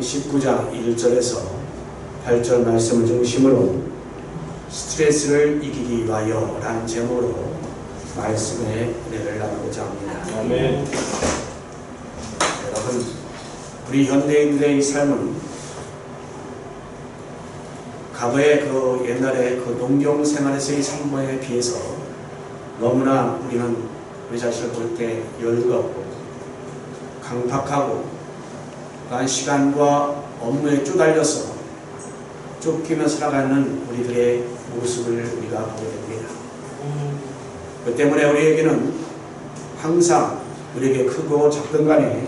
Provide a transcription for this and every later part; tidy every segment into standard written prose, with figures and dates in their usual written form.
19장 1절에서 8절 말씀을 중심으로 스트레스를 이기기 위하여 라는 제목으로 말씀의 은혜를 나누고자 합니다. 아멘. 여러분, 우리 현대인들의 이 삶은 과거의 그 옛날의 그 농경 생활에서의 삶에 비해서 너무나 우리는 우리 자신을 볼 때 여유가 없고 강팍하고 또한 시간과 업무에 쪼달려서 쫓기며 살아가는 우리들의 모습을 우리가 보게 됩니다. 그 때문에 우리에게는 항상 우리에게 크고 작든 간에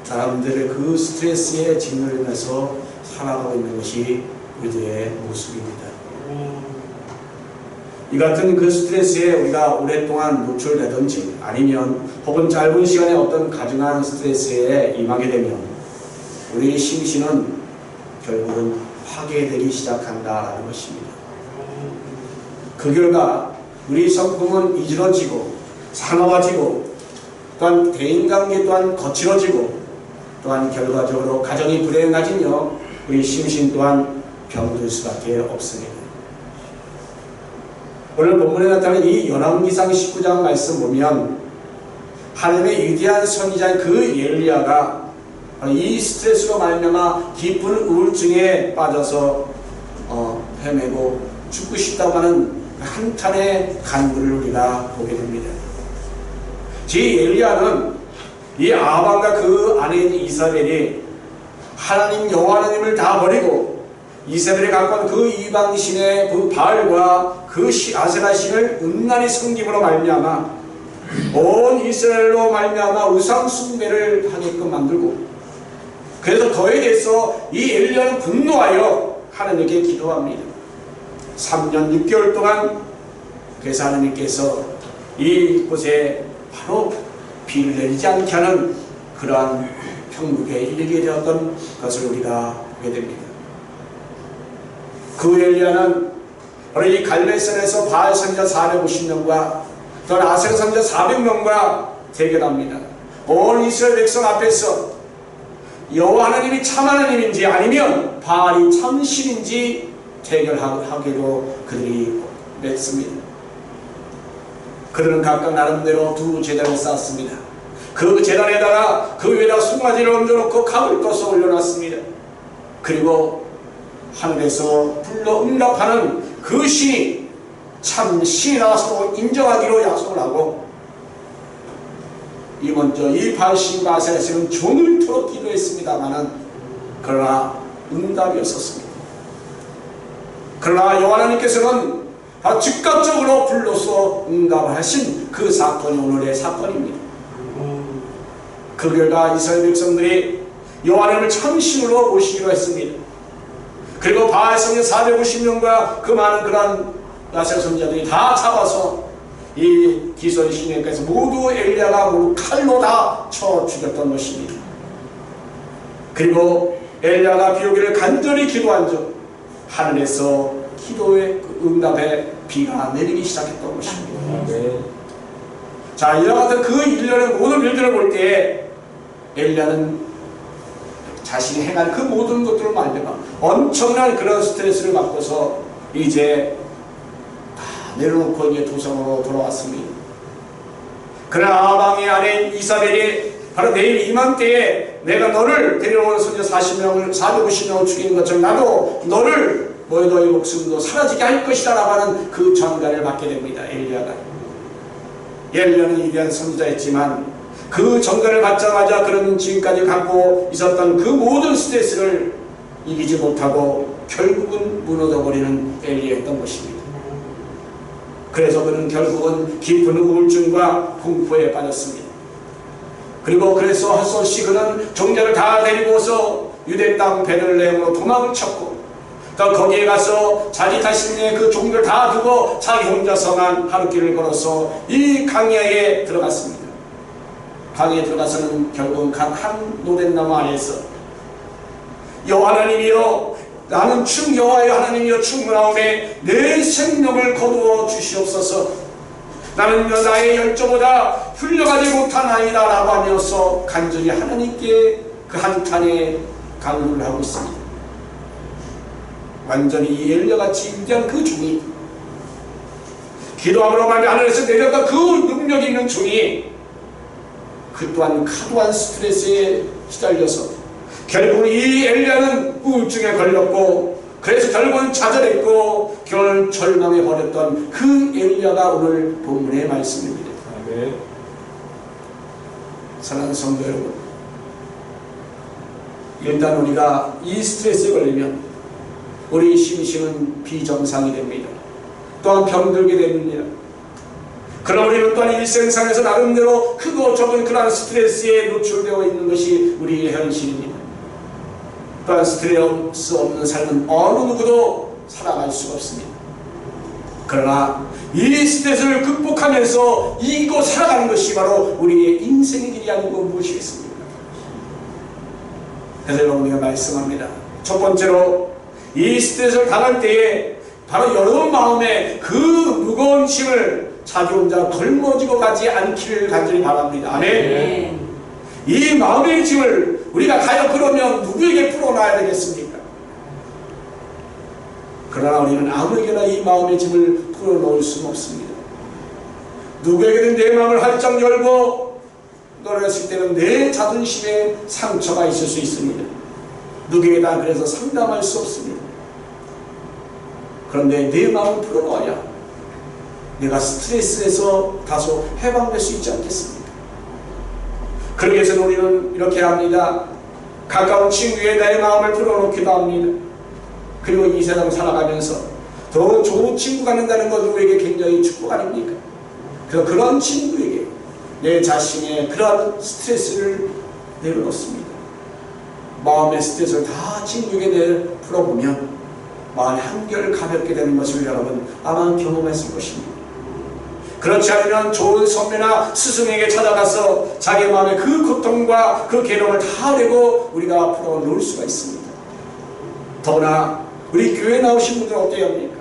사람들의 그 스트레스에 짓눌리면서 살아가고 있는 것이 우리들의 모습입니다. 이 같은 그 스트레스에 우리가 오랫동안 노출되든지 아니면 혹은 짧은 시간에 어떤 가중한 스트레스에 임하게 되면 우리 심신은 결국은 파괴되기 시작한다라는 것입니다. 그 결과 우리 성품은 이질어지고 상하워지고 또한 대인관계 또한 거칠어지고 또한 결과적으로 가정이 불행해지며 우리 심신 또한 병들 수밖에 없습니다. 오늘 본문에 나타난 이 열왕기상 19장 말씀 보면 하나님의 위대한 선지자인 그 엘리야가 이 스트레스로 말미암아 깊은 우울증에 빠져서 헤매고 죽고 싶다고 하는 한탄의 간구를 우리가 보게 됩니다. 이 엘리야는 이 아합과 그 아내인 이사벨이 하나님 여호와 하나님을 다 버리고 이사벨이 갖고 온 그 이방신의 그 바알과 그 아세라 신을 음란히 섬김으로 말미암아 온 이스라엘로 말미암아 우상 숭배를 하게끔 만들고, 그래서 더에 대해서 이 엘리야는 분노하여 하나님께 기도합니다. 3년 6개월 동안 그래서 하나님께서 이곳에 바로 비를 내리지 않게 하는 그러한 평국에 이르게 되었던 것을 우리가 보게 됩니다. 그 엘리야는 바로 이 갈멜산에서 바알 선지자 450명과 또 아세라 선지자 400명과 대결합니다. 온 이스라엘 백성 앞에서 여호와 하나님이 참 하나님인지 아니면 바알이 참 신인지 대결하기로 그들이 맺습니다. 그들은 각각 나름대로 두 제단을 쌓았습니다. 그 제단에다가 그 위에다 송아지를 얹어놓고 칼을 떠서 올려놨습니다. 그리고 하늘에서 불러 응답하는 그 신이 참 신이라 서로 인정하기로 약속을 하고, 이 먼저 이 바알신과 아세라 신은 종일토록 기도했습니다마는 그러나 응답이 없었습니다. 그러나 여호와 하나님께서는 바로 즉각적으로 불러서 응답을 하신 그 사건이 오늘의 사건입니다. 그 결과 이스라엘 백성들이 여호와 하나님을 참신으로 모시기로 했습니다. 그리고 바알 선지자 450명과 그 많은 그러한 아세라 선지자들이 다 잡아서 이 기손 신에게서 모두 엘리야가 모두 칼로 다 쳐 죽였던 것입니다. 그리고 엘리야가 비 오기를 간절히 기도한 즉 하늘에서 기도의 응답에 비가 내리기 시작했던 것입니다. 자, 이와 같은 그 일련의 모든 일들을 볼 때에 엘리야는 자신이 행한 그 모든 것들을 말미암아 엄청난 그런 스트레스를 받고서 이제 다 내려놓고 이제 도성으로 돌아왔습니다. 그러나 아방의 아내인 이사벨이 바로 내일 이맘때에 내가 너를 데려오는 선지자 450명을 죽이는 것처럼 나도 너를 너의 목숨도 사라지게 할 것이다 라고 하는 그 전가를 받게 됩니다. 엘리야가. 엘리야는 위대한 선지자였지만 그 전가를 받자마자 그는 지금까지 갖고 있었던 그 모든 스트레스를 이기지 못하고 결국은 무너져버리는 엘리야였던 것입니다. 그래서 그는 결국은 깊은 우울증과 공포에 빠졌습니다. 그리고 그래서 할 수 없이 그는 종자를 다 데리고서 유대 땅 베들레헴으로 도망을 쳤고, 또 거기에 가서 자기 자신의 그 종들 다 두고 자기 혼자서만 하루길을 걸어서 이 강야에 들어갔습니다. 강야에 들어가서는 결국은 한 노랫나무 아래에서 여호와 하나님이여, 나는 여호와의 하나님이여 충만하오매 내 생명을 거두어 주시옵소서. 나는 나의 열조보다 훌륭하지 못한 아이다 라고 하면서 간절히 하나님께 그 한탄의 강구를 하고 있습니다. 완전히 이 엘리야같이 위대한 그 종이, 기도함으로 말미 하늘에서 내려간 그 능력이 있는 종이 그 또한 과도한 스트레스에 시달려서 결국은 이 엘리야는 우울증에 걸렸고, 그래서 결국은 좌절했고 결국 절망해 버렸던 그 엘리야가 오늘 본문의 말씀입니다. 아멘. 사랑하는 성도 여러분, 일단 우리가 이 스트레스에 걸리면 우리 심신은 비정상이 됩니다. 또한 병들게 됩니다. 그럼 우리는 또한 일생상에서 나름대로 크고 적은 그러한 스트레스에 노출되어 있는 것이 우리의 현실입니다. 또한 스트레스 없는 삶은 어느 누구도 살아갈 수가 없습니다. 그러나 이 스트레스를 극복하면서 이기고 살아가는 것이 바로 우리의 인생의 길이 아니고 무엇이겠습니까? 그래서 여러분에게 말씀합니다. 첫 번째로, 이 스트레스를 당할 때에 바로 여러분 마음에 그 무거운 짐을 자기 혼자 짊어지고 가지 않기를 간절히 바랍니다. 아멘. 이 마음의 짐을 우리가 가요 그러면 누구에게 풀어놔야 되겠습니까? 그러나 우리는 아무에게나 이 마음의 짐을 풀어놓을 수는 없습니다. 누구에게든 내 마음을 활짝 열고 노래했을 때는 내 자존심에 상처가 있을 수 있습니다. 누구에게나 그래서 상담할 수 없습니다. 그런데 내 마음을 풀어놓아야 내가 스트레스에서 다소 해방될 수 있지 않겠습니까? 그러기 위해서 우리는 이렇게 합니다. 가까운 친구에게 나의 마음을 풀어놓기도 합니다. 그리고 이 세상 살아가면서 더 좋은 친구가 된다는 것 우리에게 굉장히 축복 아닙니까? 그래서 그런 친구에게 내 자신의 그러한 스트레스를 내려놓습니다. 마음의 스트레스를 다 친구에게 풀어보면 마음이 한결 가볍게 되는 것을 여러분 아마 경험했을 것입니다. 그렇지 않으면 좋은 선배나 스승에게 찾아가서 자기 마음의 그 고통과 그 괴로움을 다 내고 우리가 풀어놓을 수가 있습니다. 더구나 우리 교회에 나오신 분들은 어때야 합니까?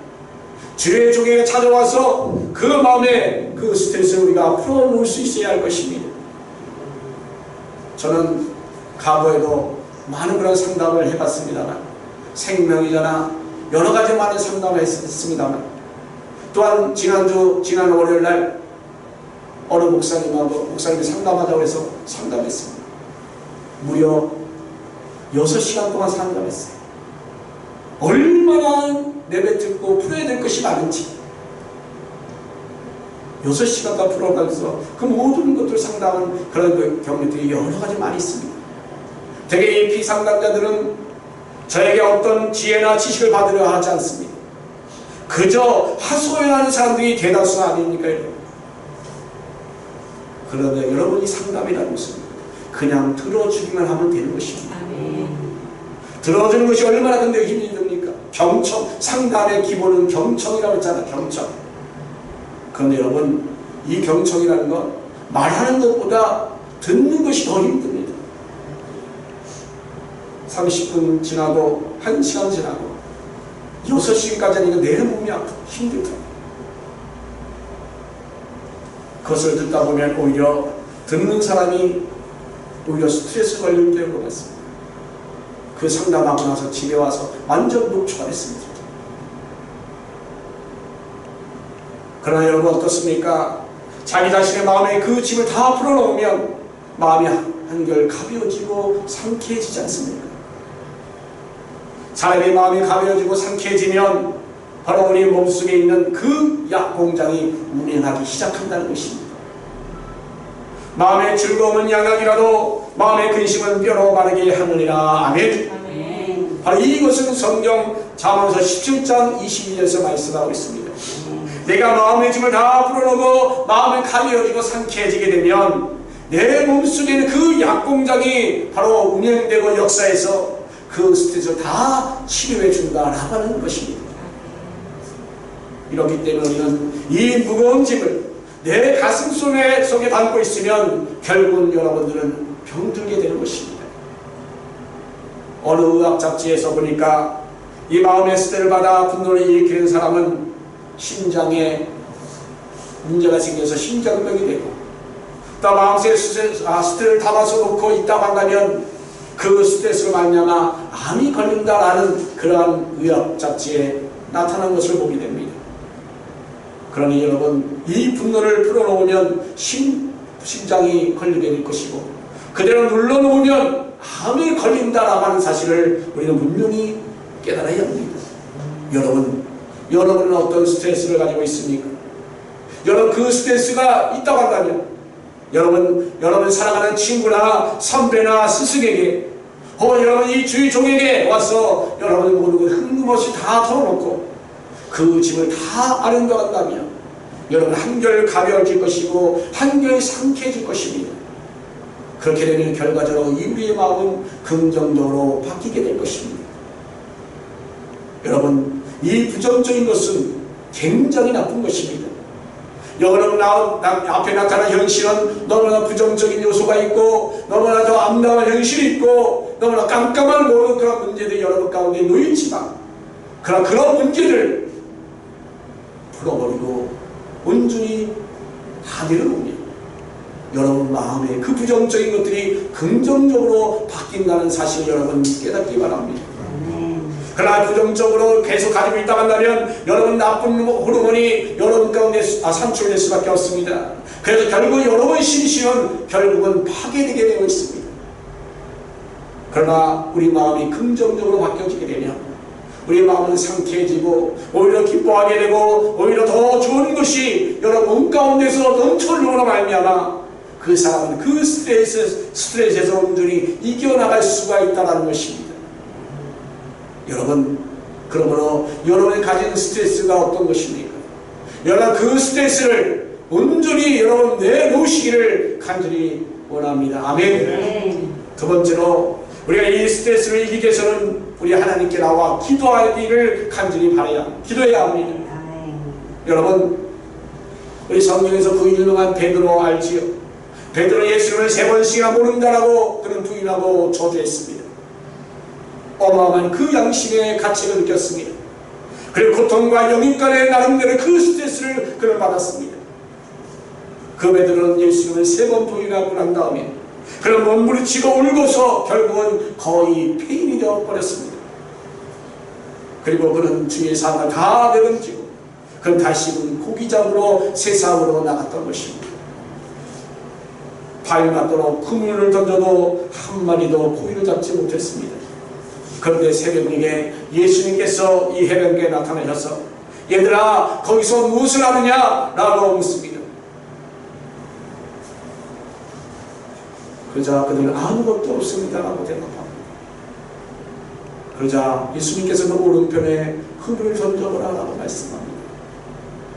주의 종에게 찾아와서 그 마음의 그 스트레스를 우리가 풀어놓을 수 있어야 할 것입니다. 저는 과거에도 많은 그런 상담을 해봤습니다만, 생명이잖아 여러 가지 많은 상담을 했습니다만, 또한 지난 월요일날 어느 목사님이 상담하자고 해서 상담했습니다. 무려 6시간 동안 상담했어요. 얼마나 내뱉고 풀어야 될 것이 많은지 6시간간 풀어가면서 그 모든 것들 상담한 그런 경험들이 여러 가지 많이 있습니다. 대개 이 비상담자들은 저에게 어떤 지혜나 지식을 받으려 하지 않습니다. 그저 하소연하는 사람들이 대다수 아닙니까? 그런데 여러분이 상담이라는 것은 그냥 들어주기만 하면 되는 것입니다. 들어주는 것이 얼마나 근데 힘이 듭니까? 경청, 상담의 기본은 경청이라고 했잖아요. 경청. 그런데 여러분, 이 경청이라는 건 말하는 것보다 듣는 것이 더 힘듭니다. 30분 지나고 1시간 지나고 6시간까지 하니까 내 몸이 힘들다. 그것을 듣다 보면 오히려 듣는 사람이 오히려 스트레스 걸릴 때로 같습니다. 그 상담하고 나서 집에 와서 완전 녹초가 됐습니다. 그러나 여러분 어떻습니까? 자기 자신의 마음에 그 짐을 다 풀어놓으면 마음이 한결 가벼워지고 상쾌해지지 않습니까? 사람의 마음이 가벼워지고 상쾌해지면 바로 우리 몸속에 있는 그 약공장이 운행하기 시작한다는 것입니다. 마음의 즐거움은 양약이라도 마음의 근심은 뼈로 마르게 하느니라. 아멘. 아멘. 바로 이것은 성경 잠언서 17장 22절에서 말씀하고 있습니다. 내가 마음의 짐을 다 풀어놓고 마음이 가벼워지고 상쾌해지게 되면 내 몸속에 있는 그 약공장이 바로 운행되고 역사해서 그 스트레스를 다 치료해 준다라고 하는 것입니다. 이렇기 때문에 우리는 이 무거운 짐을 내 가슴 속에 담고 있으면 결국은 여러분들은 병들게 되는 것입니다. 어느 의학 잡지에서 보니까 이 마음의 스트레스를 받아 분노를 일으키는 사람은 심장에 문제가 생겨서 심장병이 되고, 또 마음속에 스트레스를 담아서 놓고 있다고 한다면 그 스트레스로 말미암아 암이 걸린다라는 그러한 의학 잡지에 나타난 것을 보게 됩니다. 그러니 여러분, 이 분노를 풀어놓으면 심장이 걸리게 될 것이고, 그대로 눌러놓으면 암이 걸린다라고 하는 사실을 우리는 분명히 깨달아야 합니다. 여러분은 어떤 스트레스를 가지고 있습니까? 여러분, 그 스트레스가 있다고 한다면 여러분 사랑하는 친구나 선배나 스승에게, 혹은 여러분 이 주위 종에게 와서 여러분의 모든 걸 흠없이 다 털어놓고 그 짐을 다 아른다면 여러분 한결 가벼워질 것이고 한결 상쾌해질 것입니다. 그렇게 되면 결과적으로 우리의 마음은 긍정적으로 바뀌게 될 것입니다. 여러분, 이 부정적인 것은 굉장히 나쁜 것입니다. 여러분 앞에 나타난 현실은 너무나 부정적인 요소가 있고 너무나도 암담한 현실이 있고 너무나 깜깜한 모든 그런 문제들이 여러분 가운데 놓이지만, 그런 문제를 풀어버리고 온전히 다 내려놓으면 여러분 마음에 그 부정적인 것들이 긍정적으로 바뀐다는 사실을 여러분 깨닫기 바랍니다. 그러나 부정적으로 계속 가지고 있다 한다면 여러분 나쁜 호르몬이 여러분 가운데 산출될 수밖에 없습니다. 그래서 결국 여러분 심신은 결국은 파괴되게 되어 있습니다. 그러나 우리 마음이 긍정적으로 바뀌어지게 되면 우리 마음은 상쾌해지고 오히려 기뻐하게 되고 오히려 더 좋은 것이 여러분 몸 가운데서 넘쳐흘러오므로 말미암아 그 사람은 그 스트레스에서 온전히 이겨나갈 수가 있다는 것입니다. 여러분, 그러므로 여러분이 가진 스트레스가 어떤 것입니까? 여러분 그 스트레스를 온전히 여러분 내놓으시기를 간절히 원합니다. 아멘. 두 번째로 우리가 이 스트레스를 이기기 위해서는 우리 하나님께 나와 기도하기를 간절히 기도해야 합니다. 여러분, 우리 성경에서 그 유명한 베드로 알지요? 베드로 예수님을 3번씩이나 모른다라고 그는 부인하고 저주했습니다. 어마어마한 그 양심의 가책을 느꼈습니다. 그리고 고통과 영육간의 나름대로 그 스트레스를 그는 받았습니다. 그 베드로는 예수님을 3번 부인하고 난 다음에 그는 몸부림치고 울고서 결국은 거의 폐인이 되어버렸습니다. 그리고 그는 주의 삶을 다 내던지고 그는 다시는 고기장으로 세상으로 나갔던 것입니다. 밤낮도록 그물을 던져도 한 마리도 고기를 잡지 못했습니다. 그런데 새벽녘에 예수님께서 이 해변가에 나타나셔서 얘들아 거기서 무엇을 하느냐? 라고 묻습니다. 그러자 그들은 아무것도 없습니다 라고 대답합니다. 그러자 예수님께서는 오른편에 그물을 던져보라 라고 말씀합니다.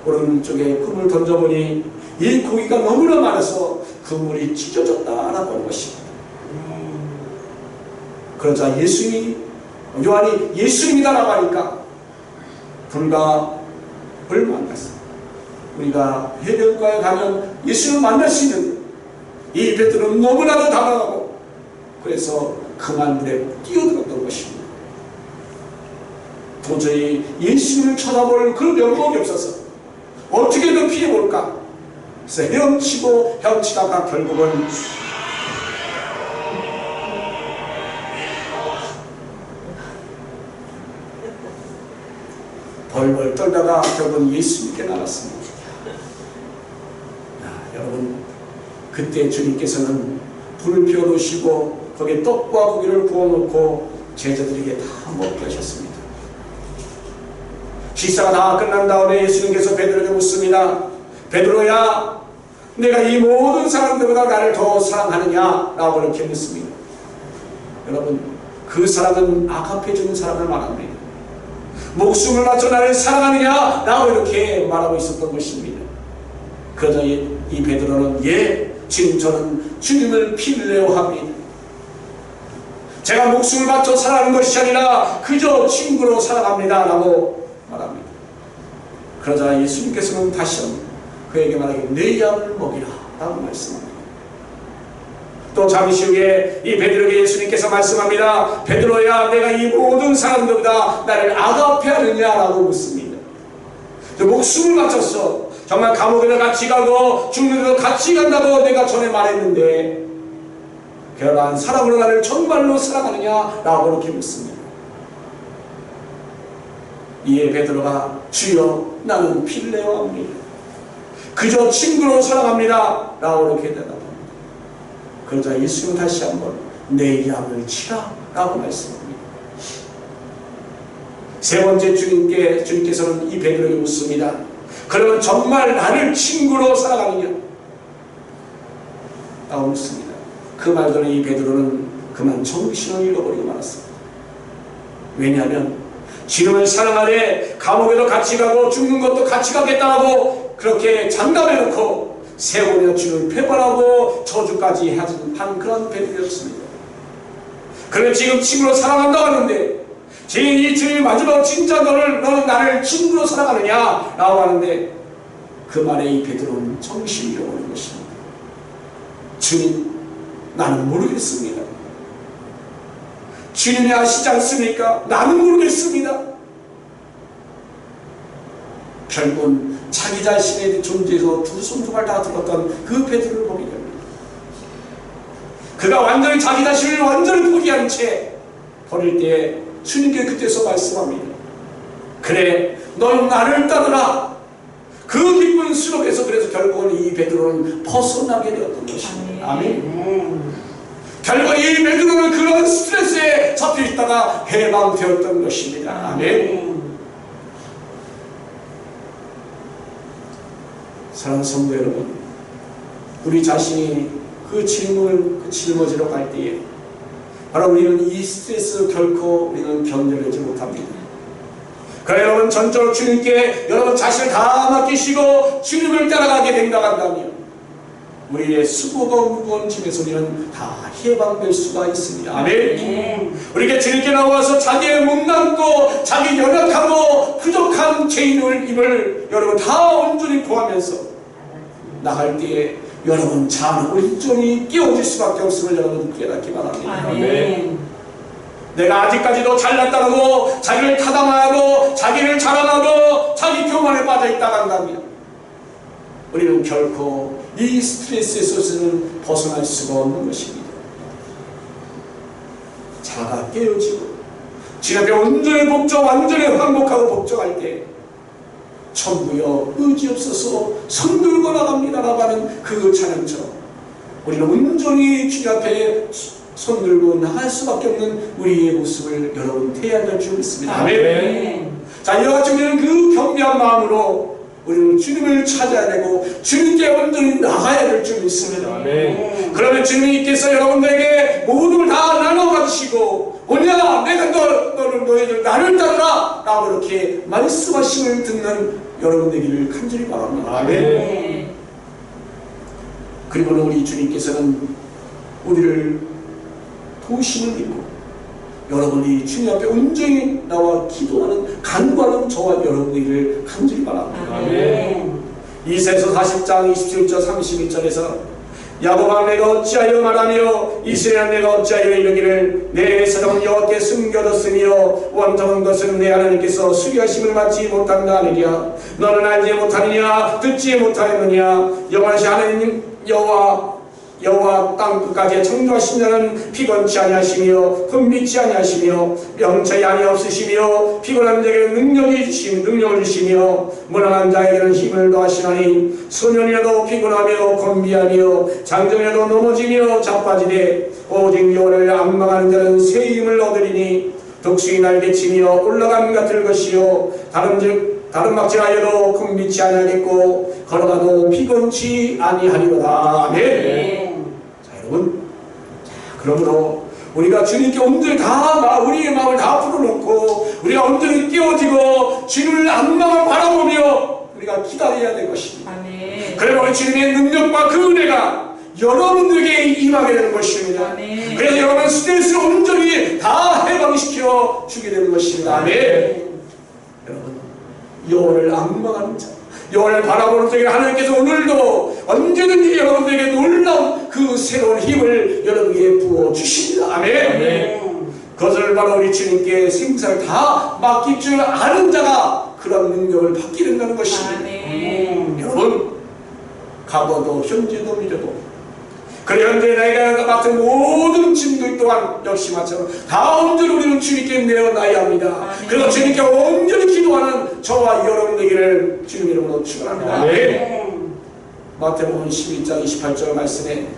오른쪽에 그물을 던져보니 이 고기가 너무나 많아서 그물이 찢어졌다라고 하는 것입니다. 그러자 요한이 예수님이다라고 하니까 불과 얼마 안 갔어요. 우리가 해변가에 가면 예수님을 만날 수 있는데 이 베드로는 너무나도 당황하고 그래서 그만 물에 뛰어들었던 것입니다. 도저히 예수님을 쳐다볼 그 면목이 없어서 어떻게든 피해볼까? 그래서 헤엄치다가 결국은 벌벌 떨다가 결국은 예수님께 나갔습니다. 여러분, 그때 주님께서는 불을 피워놓으시고 거기에 떡과 고기를 부어놓고 제자들에게 다 먹게 하셨습니다. 식사가 다 끝난 다음에 예수님께서 베드로에게 묻습니다. 베드로야, 내가 이 모든 사람들보다 나를 더 사랑하느냐? 라고 이렇게 묻습니다. 여러분, 그 사랑은 아가페 주는 사랑을 말합니다. 목숨을 바쳐 나를 사랑하느냐? 라고 이렇게 말하고 있었던 것입니다. 그러자 이 베드로는 지금 저는 주님을 필요로 합니다. 제가 목숨을 바쳐 사랑하는 것이 아니라 그저 친구로 사랑합니다 라고 말합니다. 그러자 예수님께서는 다시 한번 그에게 말하기를 내 양을 먹이라 라고 말씀합니다. 또 잠시 후에 이 베드로에게 예수님께서 말씀합니다. 베드로야, 내가 이 모든 사람들보다 나를 아가페하느냐 라고 묻습니다. 목숨을 바쳤어. 정말 감옥에도 같이 가고 죽는 데도 같이 간다고 내가 전에 말했는데 그러한 사랑으로 나를 정말로 사랑하느냐? 라고 그렇게 묻습니다. 이에 베드로가 주여 나는 필레오합니다. 그저 친구로 사랑합니다. 라고 그렇게 대답합니다. 그러자 예수님은 다시 한번 내 양을 치라 라고 말씀합니다. 세 번째 주님께서는 이 베드로에게 묻습니다. 그러면 정말 나를 친구로 사랑하느냐? 라고 묻습니다. 그 말 전에 이 베드로는 그만 정신을 잃어버리고 말았습니다. 왜냐하면 주님을 사랑하되 감옥에도 같이 가고 죽는 것도 같이 가겠다고 그렇게 장담해놓고 세 번이나 주님을 배반하고 저주까지 한 그런 베드로였습니다. 그런데 지금 친구로 사랑한다고 하는데 지금 이 주님 마지막 진짜 너는 나를 친구로 사랑하느냐? 라고 하는데 그 말에 이 베드로는 정신이 잃어버린 것입니다. 주님 나는 모르겠습니다. 주님이 아시지 않습니까? 나는 모르겠습니다. 결국은 자기 자신의 존재에서 두 손 두 발 다 들었던 그 베드로를 보게 됩니다. 그가 완전히 자기 자신을 완전히 포기한 채 버릴 때 주님께 그때서 말씀합니다. 그래 너는 나를 따르라. 그 기쁜 수록에서 그래서 결국은 이 베드로는 벗어나게 되었던 것입니다. 아멘. 결국 이 베드로는 그런 스트레스에 잡혀 있다가 해방되었던 것입니다. 아멘. 사랑하는 성도 여러분, 우리 자신이 그 짊어지러 갈 때에 바로 우리는 이 스트레스 결코 우리는 견뎌내지 못합니다. 그러나 여러분 전적으로 주님께 여러분 자신을 다 맡기시고 주님을 따라가게 된다면 우리의 수고가 무거운 짐에서 우리는 다 해방될 수가 있습니다. 아멘. 우리가 주님께 나와서 자기의 못난고 자기 연약하고 부족한 죄인을 여러분 다 온전히 구하면서 나갈 때에 여러분 참 온전히 깨어질 수밖에 없음을 여러분 깨닫기 바랍니다. 아멘. 내가 아직까지도 잘났다고 자기를 타당하고 자기를 자랑하고 자기 교만에 빠져있다 간다면 우리는 결코 이 스트레스에서는 벗어날 수가 없는 것입니다. 자가 깨어지고 주 앞에 온전히 복종 완전히 항복하고 복종할 때 천부여 의지 없어서 손 들고 나갑니다라고 하는 그 찬양처럼 우리는 온전히 주 앞에 손 들고 나갈 수밖에 없는 우리의 모습을 여러분 태양할 줄 믿습니다. 아멘. 자, 이와 같이 우리는 그 겸비한 마음으로 우리는 주님을 찾아야 되고 주님께 온전히 나가야 될 줄 믿습니다. 아멘. 그러면 주님께서 여러분들에게 모든 걸 다 나눠 가지시고 오냐 내가 너희들 나를 따르라 라고 그렇게 말씀하심을 듣는 여러분 되기를 간절히 바랍니다. 아멘. 그리고 우리 주님께서는 우리를 도우심을 입고 여러분이 주님 앞에 온전히 나와 기도하는 간구하는 저와 여러분들을 간절히 바랍니다. 아멘. 이사야서 40장 27절 31절에서 야곱아 내가 어찌하여 말하며 이스라엘 내가 어찌하여 이르기를 내 사정은 여호와께 숨겨뒀으며 원통한 것은 내 하나님께서 수리하심을 받지 못한다 하느냐 너는 알지 못하느냐 듣지 못하느냐 여호와시 하나님 여호와 땅 끝까지 창조하신 자는 피곤치 아니하시며 흠비치 아니하시며 명철이 아니없으시며 피곤한 자에게 능력을 주시며 무능한 자에게는 힘을 더하시나니 소년이라도 피곤하며 곤비하며 장정이라도 넘어지며 자빠지되 오직 여호와를 앙망하는 자는 새 힘을 얻으리니 독수리 날개치며 올라감 같을 것이요 다른 막질하여도 곤비치 아니하겠고 걸어가도 피곤치 아니하리로다. 아멘. 자 여러분, 그러므로 우리가 주님께 온전히 다 우리의 마음을 다 풀어놓고 우리가 온전히 깨어지고 주님을 안망을 바라보며 우리가 기다려야 될 것입니다. 아멘. 그래서 우리 주님의 능력과 그 은혜가 여러분들에게 임하게 되는 것입니다. 아멘. 그래서 여러분 스트레스를 온전히 다 해방시켜 주게 되는 것입니다. 아멘. 여러분 여호와를 앙망하는 자 여호와를 바라보는 자에게 하나님께서 오늘도 언제든지 여러분들에게 놀라운 그 새로운 힘을 여러분에게 부어주십니다. 아멘. 그것을 바로 우리 주님께 생사를 다 맡길 줄 아는 자가 그런 능력을 받게 된다는 것입니다. 아멘. 여러분 과거도 현재도 미래도 그래 현재 내가 맡은 모든 짐들 또한 역시 마찬가지로 다 온전히 우리는 주님께 내어놔야 합니다. 그래서 주님께 온전히 기도하는 저와 여러분 되기를 주님 이름으로 축원합니다. 마태복음 12장 28절 말씀에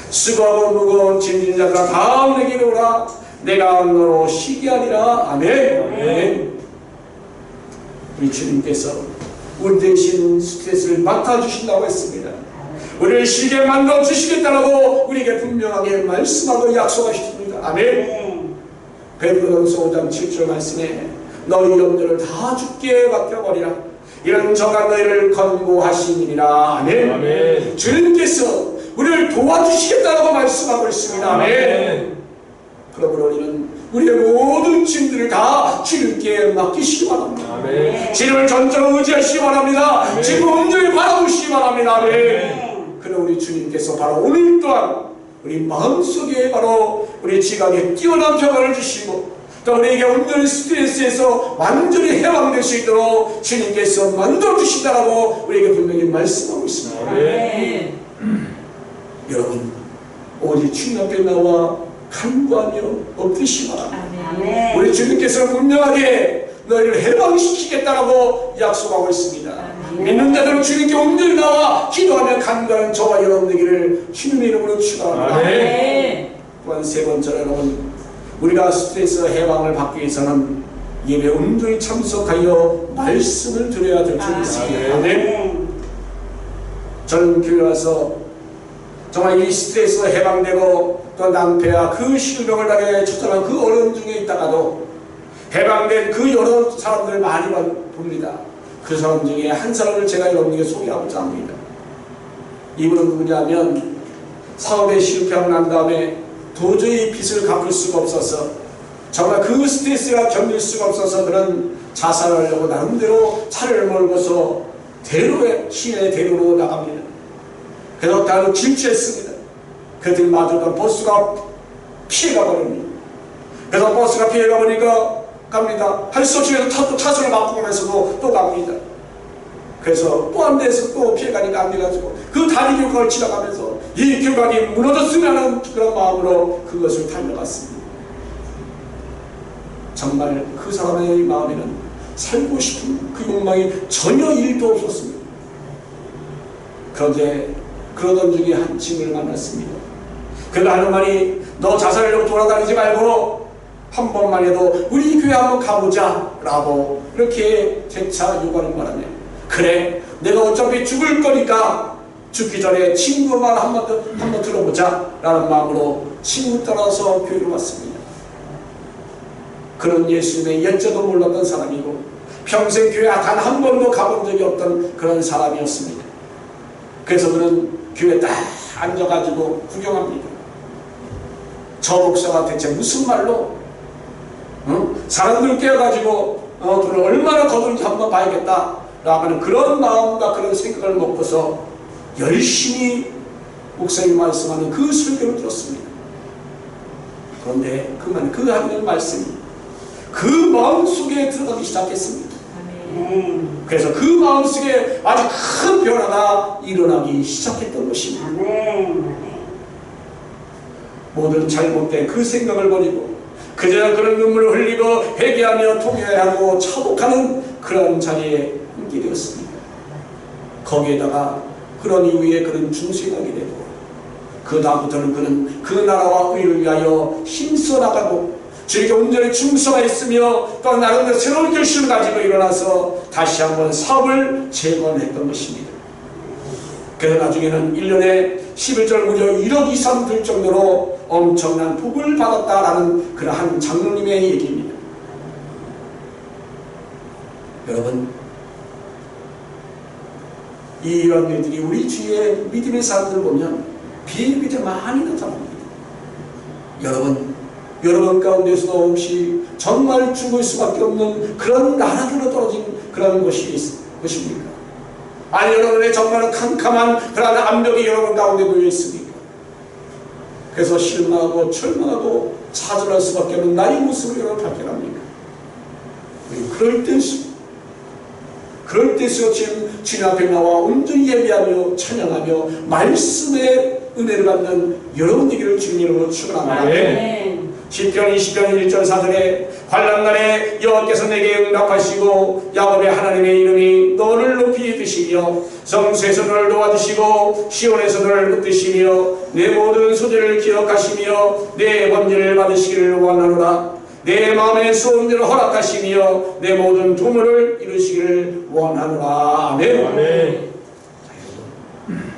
수고하고 무거운 짐진 자들아 다 내게로 오라 내가 너로 쉬게 하리라. 아멘. 우리 주님께서 우리 대신 스트레스를 맡아주신다고 했습니다. 우리를 쉬게 만들어 주시겠다라고 우리에게 분명하게 말씀하고 약속하셨습니다. 아멘. 베드로전서 5장 7절 말씀에 너희 염려를 다 주께 맡겨버리라 이런 저가 너희를 권고하시니라. 아멘. 아멘. 주님께서 우리를 도와주시겠다라고 말씀하고 있습니다. 아멘. 그러므로 우리는 우리의 모든 짐들을 다 주님께 맡기시기 바랍니다. 아멘. 주님을 전적으로 의지하시기 바랍니다. 아멘. 주님을 온전히 바라보시기 바랍니다. 아멘. 그럼 우리 주님께서 바로 오늘 또한 우리 마음속에 바로 우리 지각에 뛰어난 평안을 주시고 또 우리에게 온전히 스트레스에서 완전히 해방될 수 있도록 주님께서 만들어주신다라고 우리에게 분명히 말씀하고 있습니다. 아멘. 여러분 오직 주님 앞에 나와 간구하며 엎드리시기 바랍니다. 우리 주님께서는 분명하게 너희를 해방시키겠다라고 약속하고 있습니다. 믿는 자들은 주님께 온전히 나와 기도하며 간구하는 저와 여러분 되기를 주님의 이름으로 축원합니다. 또한 세 번째로 여러분 우리가 스트레스 해방을 받기 위해서는 예배 온전히 참석하여 말씀을 드려야 될 줄 믿습니다. 저는 교회 와서 정말 이 스트레스 해방되고 또 낭패와 그 실병을 당해 처절한 그 어려움 중에 있다가도 해방된 그 여러 사람들을 많이 봅니다. 그 사람 중에 한 사람을 제가 여러분에게 소개하고자 합니다. 이분은 누구냐면 사업에 실패하고 난 다음에 도저히 빚을 갚을 수가 없어서 정말 그 스트레스가 견딜 수가 없어서 그런 자살을 하려고 나름대로 차를 몰고서 시내 대로로 나갑니다. 그래서 다른 질주했습니다. 그들 마주던 버스가 피해가 버립니다. 그래서 버스가 피해가 버리니까 갑니다. 할 수 없이 차선을 바꾸면서도 또 갑니다. 그래서 또 한 대에서 또 피해가니까 안 돼가지고 그 다리 교각을 지나가면서 이 교각이 무너졌으면 하는 그런 마음으로 그것을 달려갔습니다. 정말 그 사람의 마음에는 살고 싶은 그 욕망이 전혀 일도 없었습니다. 그런데 그러던 중에 한 친구를 만났습니다. 그가 하는 말이 너 자살하려고 돌아다니지 말고 한 번만 해도 우리 교회 한번 가보자 라고 이렇게 재차 요구하는 바람에 그래 내가 어차피 죽을 거니까 죽기 전에 친구만 한번 들어보자 라는 마음으로 친구 따라서 교회로 왔습니다. 그런 예수님의 열자도 몰랐던 사람이고 평생 교회 단 한 번도 가본 적이 없던 그런 사람이었습니다. 그래서 그는 교회에 딱 앉아가지고 구경합니다. 저 목사가 대체 무슨 말로 사람들 깨어가지고 그를 얼마나 거두는지 한번 봐야겠다 라는 그런 마음과 그런 생각을 먹고서 열심히 목사님 말씀하는 그 설교를 들었습니다. 그런데 그 하는 말씀이 그 마음속에 들어가기 시작했습니다. 그래서 그 마음속에 아주 큰 변화가 일어나기 시작했던 것입니다. 모든 잘못된 그 생각을 버리고 그저 그런 눈물을 흘리고 회개하며 통회하고 차복하는 그런 자리에 함께 되었습니다. 거기에다가 그런 이후에 그런 중생하게 되고 그 다음부터는 그는 그 나라와 의를 위하여 힘써 나가고 주에게 온전히 충성하였으며 또 나름대로 새로운 결심을 가지고 일어나서 다시 한번 사업을 재건했던 것입니다. 그래서 나중에는 1년에 11절 무려 1억 이상 들 정도로 엄청난 복을 받았다라는 그러한 장로님의 얘기입니다. 여러분 이런 일들이 우리 주위의 믿음의 사람들 보면 비일비재 많이 나타납니다. 여러분 가운데서도 혹시 정말 죽을 수밖에 없는 그런 나락으로 떨어진 그런 것입니까? 아니 여러분의 정말 캄캄한 그런 암벽이 여러분 가운데 놓여 있습니까? 그래서 실망하고 절망하고 좌절할 수밖에 없는 나의 모습을 여러분 발견합니까? 그럴 때일수록 지금 주님 앞에 나와 온전히 예배하며 찬양하며 말씀에 은혜를 받는 여러분 되기를 주님 이름으로 축원합니다. 아멘. 시편 20편 1절 4절에 환난날에 여호와께서 내게 응답하시고 야곱의 하나님의 이름이 너를 높이 드시며 성수에서 너를 도와주시고 시온에서 너를 붙드시며 내 모든 소재를 기억하시며 내 번제를 받으시기를 원하노라. 내 마음의 소원대로 허락하시며 내 모든 도모를 이루시기를 원하노라. 아멘. 아멘.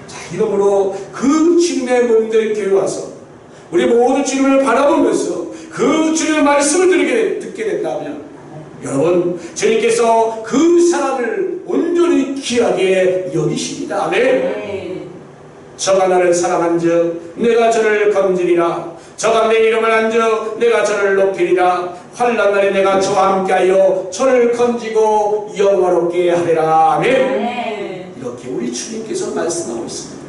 자, 이러므로 그 주님의 몸된 교회 와서 우리 모두 주님을 바라보면서 그 주님의 말씀을 듣게 된다면 여러분 주님께서 그 사람을 온전히 귀하게 여기십니다. 아멘. 네. 저가 나를 사랑한즉 내가 저를 건지리라. 저가 내 이름을 안즉 내가 저를 높이리라. 환난 날에 내가 저와 함께하여 저를 건지고 영화롭게 하리라. 아멘. 네. 이렇게 우리 주님께서 말씀하고 있습니다.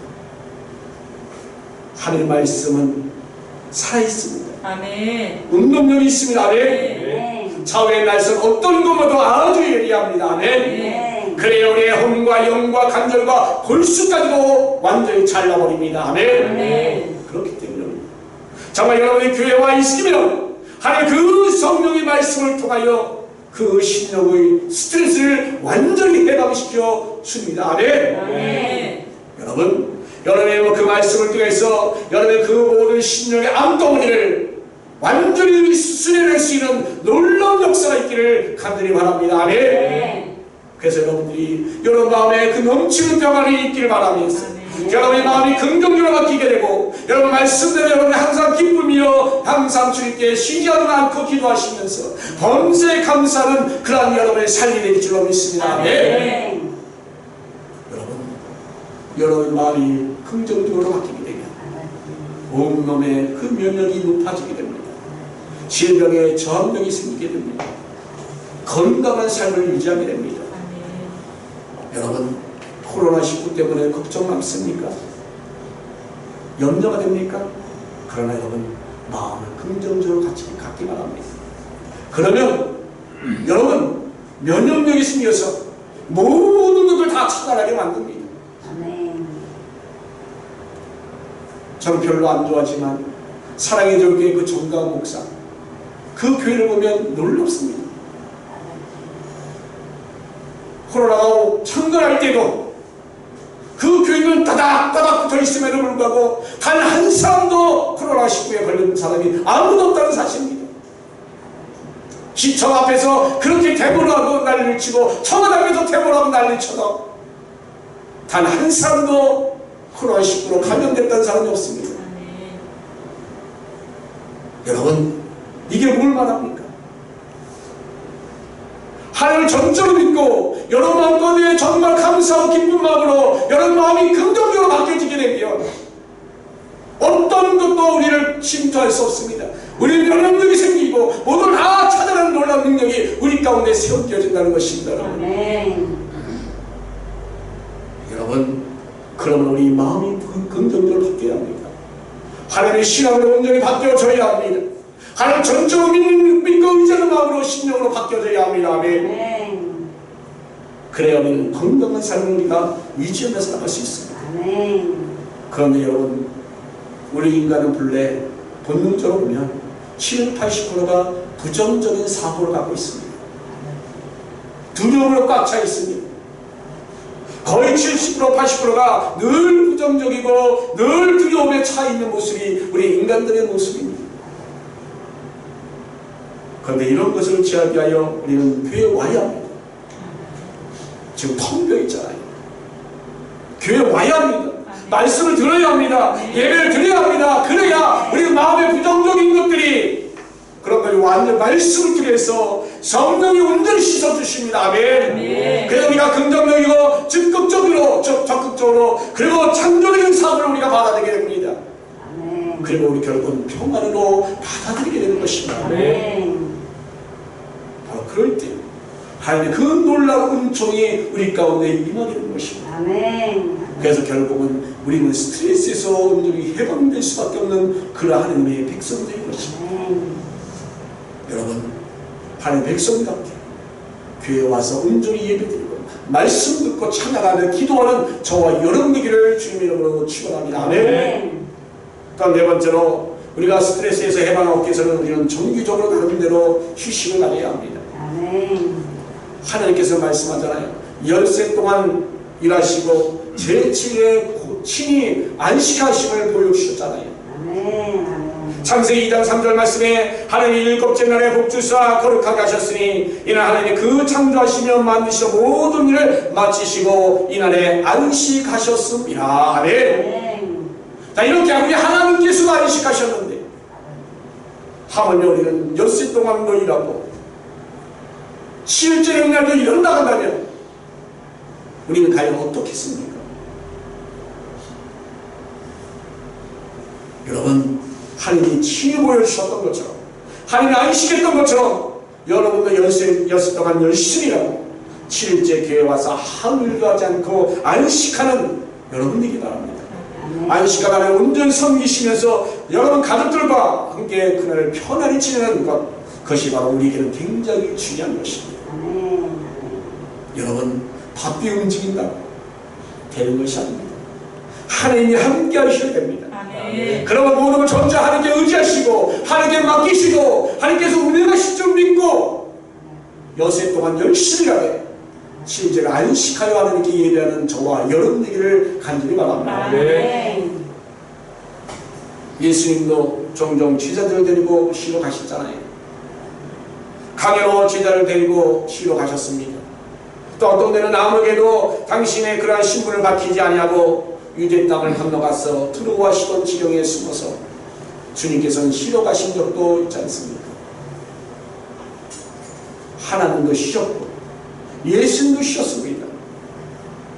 하늘 말씀은 살아있습니다. 아멘. 운동력이 있습니다. 아멘. 네. 좌우의 말씀 어떤 것보다 아주 예리합니다. 아멘. 네. 그래야 우리의 혼과 영과 간절과 골수까지도 완전히 잘라버립니다. 아멘. 네. 그렇기 때문에 정말 여러분의 교회에 와 있으면 하나님 그 성령의 말씀을 통하여 그 심령의 스트레스를 완전히 해방시켜 줍니다. 아멘. 아멘. 여러분, 여러분의 그 말씀을 통해서 여러분의 그 모든 심령의 암덩어리를 완전히 수술해낼 수 있는 놀라운 역사가 있기를 간절히 바랍니다. 아멘. 네. 그래서 여러분들이 여러분 마음에 그 넘치는 평안이 있기를 바라면서 아멘. 여러분의 마음이 긍정적으로 바뀌게 되고 여러분 말씀대로 여러분이 항상 기쁨이요 항상 주님께 쉬지 않고 기도하시면서 범사에 감사하는 그러한 여러분의 삶이 될 줄로 믿습니다. 아멘. 네. 여러분 마음이 긍정적으로 바뀌게 되면 온몸의 그 면역이 높아지게 됩니다. 질병에 저항력이 생기게 됩니다. 건강한 삶을 유지하게 됩니다. 여러분 코로나19 때문에 걱정 많습니까? 염려가 됩니까? 그러나 여러분 마음을 긍정적으로 갖기 바랍니다. 그러면 여러분 면역력이 생겨서 모든 것을 다 차단하게 만듭니다. 저는 별로 안 좋아하지만 사랑의 전교회 그 정강 목사 그 교회를 보면 놀랍습니다. 코로나가 창궐할 때도 그 교회는 따닥따닥 붙어 있음에도 불구하고 단 한 사람도 코로나19에 걸린 사람이 아무도 없다는 사실입니다. 시청 앞에서 그렇게 대보를 하고 난리를 치고 청와대 앞에서 대보를 하고 난리를 쳐도 단 한 사람도 코로나19로 감염됐다는 사람이 없습니다. 여러분 이게 뭘 말합니까? 하나님을 전적으로 믿고 여러분 마음가운데 정말 감사하고 기쁜 마음으로 여러분 마음이 긍정적으로 바뀌어지게 되면 어떤 것도 우리를 침투할 수 없습니다. 우리는 면역력이 생기고 모든 다 찾아내는 놀라운 능력이 우리 가운데 세워져진다는 것입니다. 여러분 그러면 우리 마음이 긍정적으로 바뀌어야 합니다. 하나님의 신앙으로 온전히 바뀌어져야 합니다. 하나님 전적으로 믿고 의지하는 마음으로 심령으로 바뀌어져야 합니다. 아멘. 그래야 우리는 건강한 삶을 우리가 유지하면서 나갈 수 있습니다. 그런데 여러분 우리 인간은 본래 본능적으로 보면 70~80%가 부정적인 사고를 갖고 있습니다. 두려움으로 꽉 차 있습니다. 거의 70%, 80%가 늘 부정적이고 늘 두려움에 차 있는 모습이 우리 인간들의 모습입니다. 그런데 이런 것을 제하기 위하여 우리는 교회에 와야 합니다. 지금 텅 비어 있잖아요. 교회에 와야 합니다. 말씀을 들어야 합니다. 예배를 드려야 합니다. 그래야 우리 마음의 부정적인 것들이 그런 것이 완전 말씀을 통해서 성령이 온전히 씻어주십니다. 아멘. 그래서 우리가 긍정적이고 적극적으로 그리고 창조적인 삶을 우리가 받아들이게 됩니다. 그리고 우리 결국은 평안으로 받아들이게 되는 것입니다. 바로 그럴 때 하나님의 그 놀라운 은총이 우리 가운데 임하게 되는 것입니다. 그래서 결국은 우리는 스트레스에서 온전히 해방될 수밖에 없는 그러한 하나님의 백성들인 것입니다. 여러분 하나님의 백성답게 교회에 와서 온전히 예배드리고 말씀 듣고 찬양하며 기도하는 저와 여러분 되기를 주님의 이름으로 축원합니다. 아멘. 또 네 번째로 우리가 스트레스에서 해방하기 위해서는 우리는 정기적으로 나름대로 휴식을 가져야 합니다. 아멘. 하나님께서 말씀하잖아요. 열세 동안 일하시고 제7일에 친히 안식하심을 보여주셨잖아요. 아멘. 아멘. 창세기 2장 3절 말씀에 하나님 일곱째 날에 복주사 거룩하게 하셨으니 이날 하나님이 그 창조하시며 만드시며 모든 일을 마치시고 이날에 안식하셨습니다. 아멘. 아멘. 자, 이렇게 아무리 하나님께서도 안식하셨는데 하물며 우리는 엿새 동안도 일하고 7일째 날도 일한다 한다면 우리는 과연 어떻겠습니까? 여러분, 하나님이 친히 보여주셨던 것처럼 하나님이 안식했던 것처럼 여러분도 엿새 동안 열심히 일하고 7일째 교회 와서 하늘도 하지 않고 안식하는 여러분 되기 바랍니다. 안식하는 온전히 섬기시면서 여러분 가족들과 함께 그날을 편안히 지내는 그것이 바로 우리에게는 굉장히 중요한 것입니다. 여러분, 바삐 움직인다고 되는 것이 아닙니다. 하나님이 함께 하셔야 됩니다. 그러면 모든 걸 전자 하나님께 의지하시고 하나님께 맡기시고 하나님께서 운행하실 줄 믿고 엿새 동안 열심히 하게 7일째를 안식하여 하나님께 예배하는 저와 여러분 되기를 간절히 바랍니다. 예수님도 종종 제자들을 데리고 시로 가셨잖아요. 강해로 제자를 데리고 시로 가셨습니다. 또 어떤 때는 아무에게도 당신의 그러한 신분을 밝히지 아니하고 유대 땅을 건너가서 트로와 시돈 지경에 숨어서 주님께서는 시로 가신 적도 있지 않습니까? 하나님도 쉬셨고 예수님도 쉬셨습니다.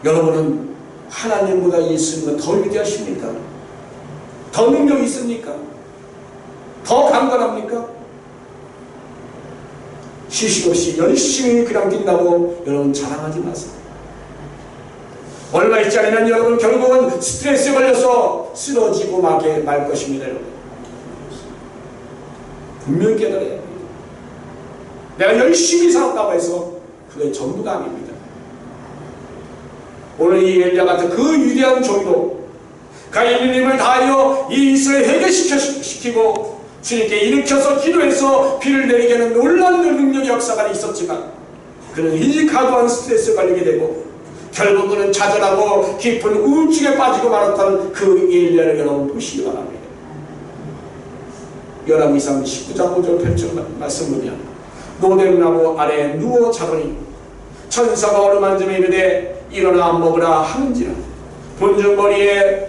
여러분은 하나님보다 예수님보다 더 위대하십니까? 더 능력이 있습니까? 더 강건합니까? 휴식 없이 열심히 그냥 뛴다고 여러분 자랑하지 마세요. 얼마 있지 않으면 여러분 결국은 스트레스에 걸려서 쓰러지고 말 것입니다. 여러분 분명히 깨달아야 합니다. 내가 열심히 살았다고 해서 그게 전부가 아닙니다. 오늘 이 엘리야 같은 그 위대한 종도 가인의 힘을 다하여 이 이스라엘 회개시키고 주님께 일으켜서 기도해서 비를 내리게 하는 놀라운 능력의 역사가 있었지만 그는 이 과도한 스트레스에 걸리게 되고 결국 그는 좌절하고 깊은 우울증에 빠지고 말았던 그 엘리야를 여러분 보시기 바랍니다. 열왕기상 19장 5절 8절 말씀 보면 노뎀나무 아래 누워 자더니 천사가 어루만짐에 이르되 일어나 먹으라 하는지라 본중머리에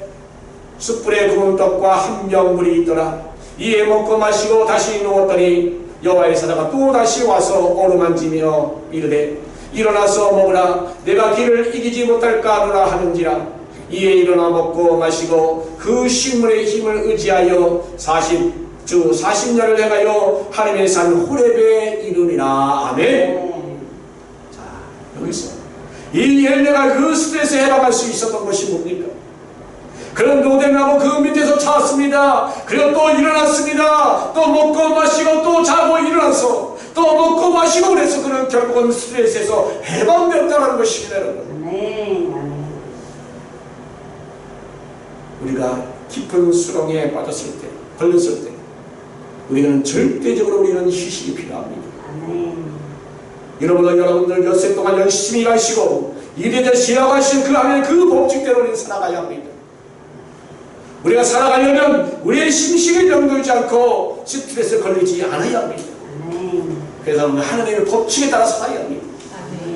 숯불에 구운 떡과 한 병 물이 있더라. 이에 먹고 마시고 다시 누웠더니 여호와의 사자가 또 다시 와서 어루만지며 이르되 일어나서 먹으라 내가 길을 이기지 못할까 하노라 하는지라. 이에 일어나 먹고 마시고 그 식물의 힘을 의지하여 40년을 행하여 하나님의 산 호렙에 이르니라. 아멘. 자, 여기서 이 엘리야가 그 스트레스에 해방할 수 있었던 것이 뭡니까? 그런 노뎀나무 그 밑에서 자았습니다. 그리고 또 일어났습니다. 또 먹고 마시고 또 자고 일어나서 또 먹고 마시고 그래서 그는 결국은 스트레스에서 해방되었다는 것입니다. 여러분 우리가 깊은 수렁에 빠졌을 때 걸렸을 때 우리는 절대적으로 우리는 휴식이 필요합니다. 여러분들 엿새 동안 열심히 일하시고 일에 대해 시작하신 그 안에 그 법칙대로 우리는 살아가야 합니다. 우리가 살아가려면 우리의 심식에 병들지 않고 스트레스에 걸리지 않아야 합니다. 그래서 하나님의 법칙에 따라 살아야 합니다.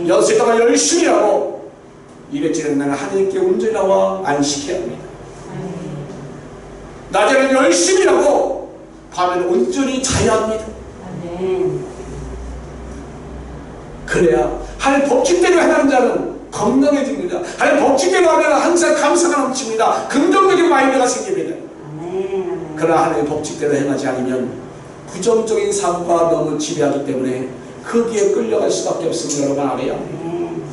엿새 동안 열심히 하고 일에 지는 날은 하나님께 온전히 나와 안식해야 합니다. 낮에는 열심히 하고 밤에는 온전히 자야 합니다. 그래야 하나님 법칙대로 행하는 자는 건강해집니다. 하나님 법칙대로 하면 항상 감사가 넘칩니다. 긍정적인 마인드가 생깁니다. 그러나 하나님 법칙대로 행하지 않으면 부정적인 삶과 너무 지배하기 때문에 거기에 끌려갈 수밖에 없습니다. 여러분 알아야 합니다.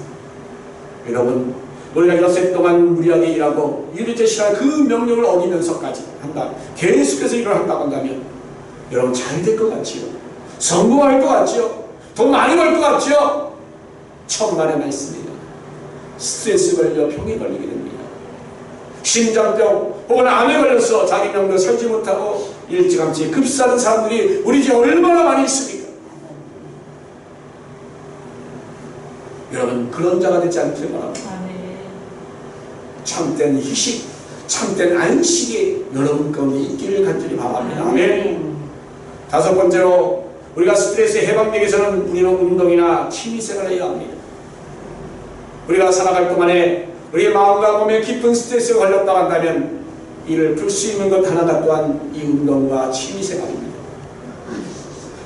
여러분 우리가 엿새 동안 무리하게 일하고 일일째 시간 그 명령을 어기면서까지 한다. 계속해서 일을 한다고 한다면 여러분 잘 될 것 같지요? 성공할 것 같지요? 돈 많이 벌 것 같지요? 천만의 말씀입니다. 스트레스 걸려 병에 걸리게 됩니다. 심장병 혹은 암에 걸려서 자기 명도 설지 못하고 일찌감치 급사하는 사람들이 우리 집에 얼마나 많이 있습니까? 여러분, 그런 자가 되지 않기를 바랍니다. 참된 휴식, 참된 안식이 여러분 가운데 있기를 간절히 바랍니다. 아멘. 다섯 번째로, 우리가 스트레스에 해방되기 위해서는 우리는 운동이나 취미생활을 해야 합니다. 우리가 살아갈 동안에 우리의 마음과 몸에 깊은 스트레스가 걸렸다고 한다면 이를 풀 수 있는 것 하나가 또한 이 운동과 취미생활입니다.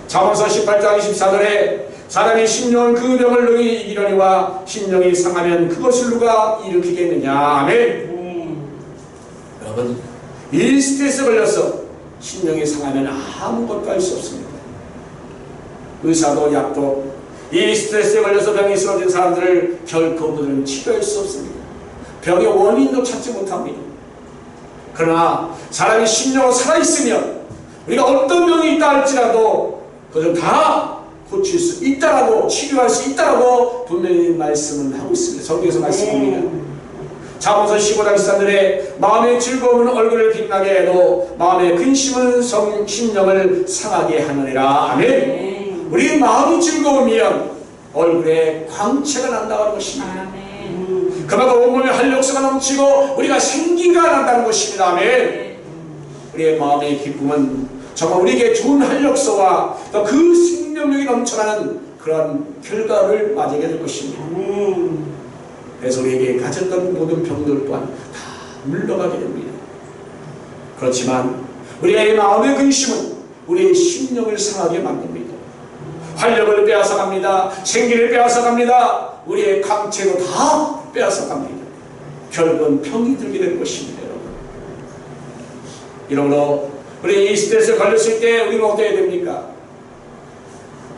잠언서 18장 24절에 사람이 심령은 그 병을 능히 이기려니와 심령이 상하면 그것을 누가 일으키겠느냐. 아멘. 여러분, 이 스트레스에 걸려서 심령이 상하면 아무것도 할 수 없습니다. 의사도 약도 이 스트레스에 걸려서 병이 쓰러진 사람들을 결코 그들은 치료할 수 없습니다. 병의 원인도 찾지 못합니다. 그러나 사람이 심령으로 살아있으면 우리가 어떤 병이 있다 할지라도 그것을 다 고칠 수 있다라고, 치료할 수 있다라고 분명히 말씀을 하고 있습니다. 성경에서 말씀합니다. 잠언서 15장 14절에 마음의 즐거움은 얼굴을 빛나게 해도 마음의 근심은 심령을 상하게 하느니라. 아멘. 우리 마음이 즐거우면 얼굴에 광채가 난다는 것입니다. 그만큼 온몸에 활력소가 넘치고 우리가 생기가 난다는 것입니다. 아멘. 우리의 마음의 기쁨은 정말 우리에게 좋은 활력소와 또 그 생명력이 넘쳐나는 그런 결과를 맞이하게 될 것입니다. 그래서 우리에게 가졌던 모든 병들 또한 다 물러가게 됩니다. 그렇지만 우리의 마음의 근심은 우리의 심령을 상하게 만듭니다. 활력을 빼앗아갑니다. 생기를 빼앗아갑니다. 우리의 강체도 다 빼앗아갑니다. 결국은 병이 들게 될 것입니다. 이러므로 우리 이 스트레스에 걸렸을 때 우리는 어떻게 해야 됩니까?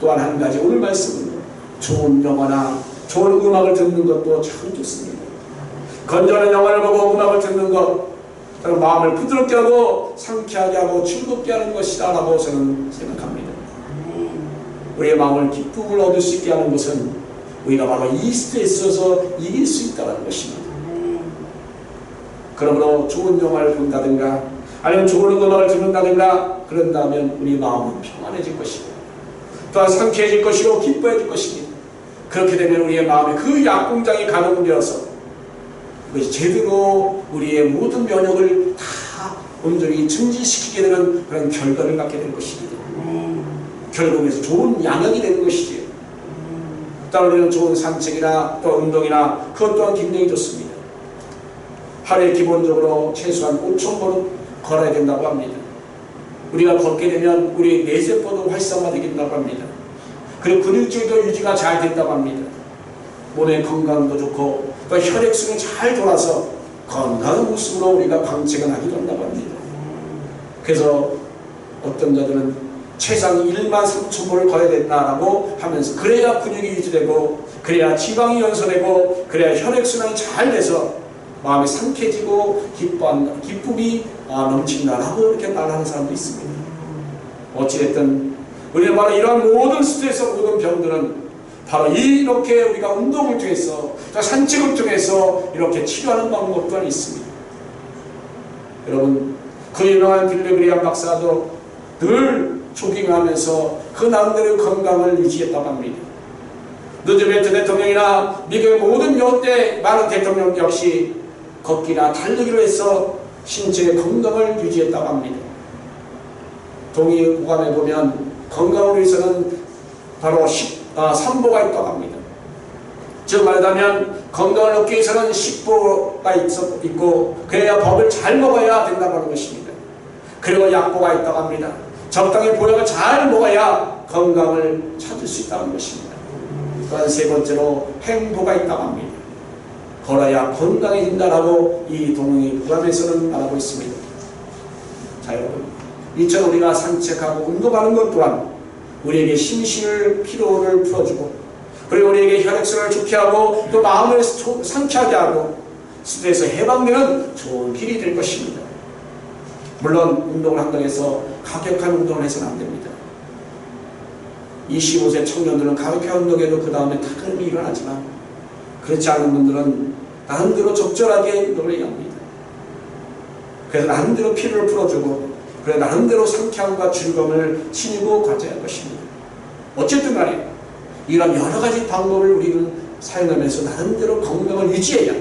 또한 한 가지, 오늘 말씀은 좋은 영화나 좋은 음악을 듣는 것도 참 좋습니다. 건전한 영화를 보고 음악을 듣는 것, 마음을 부드럽게 하고 상쾌하게 하고 즐겁게 하는 것이다 라고 저는 생각합니다. 우리의 마음을 기쁨을 얻을 수 있게 하는 것은 우리가 바로 이 스트레스에서 이길 수 있다는 것입니다. 그러므로 좋은 영화를 본다든가 아니면 좋은 음악을 듣는다든가 그런다면 우리 마음은 평안해질 것이고 또한 상쾌해질 것이고 기뻐해질 것입니다. 그렇게 되면 우리의 마음에 그 약공장이 가동되어서 그것이 제대로 우리의 모든 면역을 다 온전히 증진시키게 되는 그런 결과를 갖게 될 것입니다. 결국에서 좋은 양역이 되는 것이지요. 또한 우리는 좋은 산책이나 또 운동이나 그것 또한 굉장히 좋습니다. 하루에 기본적으로 최소한 5,000번은 걸어야 된다고 합니다. 우리가 걷게 되면 우리의 뇌세포도 활성화되긴다고 합니다. 그리고 근육질도 유지가 잘 된다고 합니다. 몸의 건강도 좋고 또 혈액순이 잘 돌아서 건강한 모습으로 우리가 방치가 나기도 한다고 합니다. 그래서 어떤 자들은 최상 13,000보를 걸어야 된다라고 하면서 그래야 근육이 유지되고 그래야 지방이 연소되고 그래야 혈액순환이 잘 돼서 마음이 상쾌해지고 기쁨이 넘친다라고 이렇게 말하는 사람도 있습니다. 어찌됐든 우리는 바로 이러한 모든 스트레스, 모든 병들은 바로 이렇게 우리가 운동을 통해서 산책을 통해서 이렇게 치료하는 방법 또한 있습니다. 여러분, 그 유명한 빌리 그레이엄 박사도 늘 조깅하면서 그 나름대로 건강을 유지했다고 합니다. 루즈벨트 대통령이나 미국의 모든 역대 많은 대통령 역시 걷기나 달리기로 해서 신체의 건강을 유지했다고 합니다. 동의보감에 보면 건강을 위해서는 바로 삼보가 있다고 합니다. 즉 말하자면 건강을 얻기 위해서는 식보가 있고 그래야 법을 잘 먹어야 된다고 하는 것입니다. 그리고 약보가 있다고 합니다. 적당히 보약을 잘 먹어야 건강을 찾을 수 있다는 것입니다. 또한 세 번째로 행보가 있다고 합니다. 걸어야 건강해진다라고 이 동의보감에서는 말하고 있습니다. 자 여러분, 이처럼 우리가 산책하고 운동하는 것 또한 우리에게 심신을 피로를 풀어주고 그리고 우리에게 혈액순환을 좋게 하고 또 마음을 상쾌하게 하고 스트레스에서 해방되는 좋은 길이 될 것입니다. 물론 운동을 한다고 해서 가격한 운동을 해서는 안 됩니다. 25세 청년들은 가격한 운동해도 그 다음에 다름이 일어나지만 그렇지 않은 분들은 나름대로 적절하게 운동을 해야 합니다. 그래서 나름대로 피로를 풀어주고 그래 나름대로 상쾌함과 즐거움을 지니고 가져야 할 것입니다. 어쨌든 간에 이런 여러 가지 방법을 우리는 사용하면서 나름대로 건강을 유지해야